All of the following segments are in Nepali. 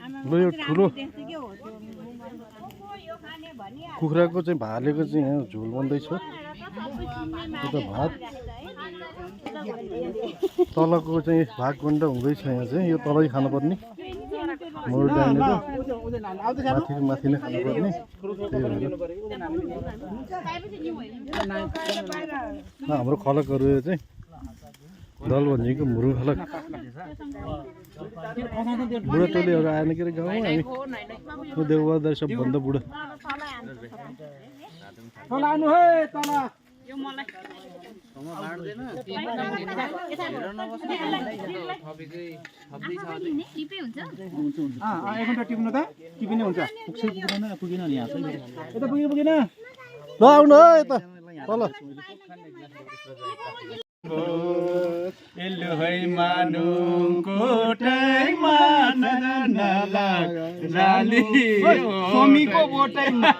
ल यो ठुलो कुखुराको चाहिँ भालेको चाहिँ यहाँ झोल बन्दैछ। यो त भात तलको चाहिँ भाग गन्ड हुँदैछ। यहाँ चाहिँ यो तलै खानुपर्ने मोड डाइने त माथि नै खानुपर्ने। हाम्रो खलकहरू यो चाहिँ दल भनेको मुरु खलक बुढो टोलीहरू आएन के अरे गाउँमा। हामी देउबहादुर सबभन्दा बुढो ल आउनु है यता तल। एलुहै मानुको टाइममा नला राली सोमीको बोटैमा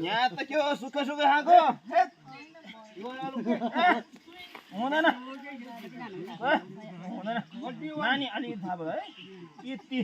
यहाँ त के हो सुक्खा सुक्खा खाएको हुँदैन नानी अलिकति थाहा भयो है यति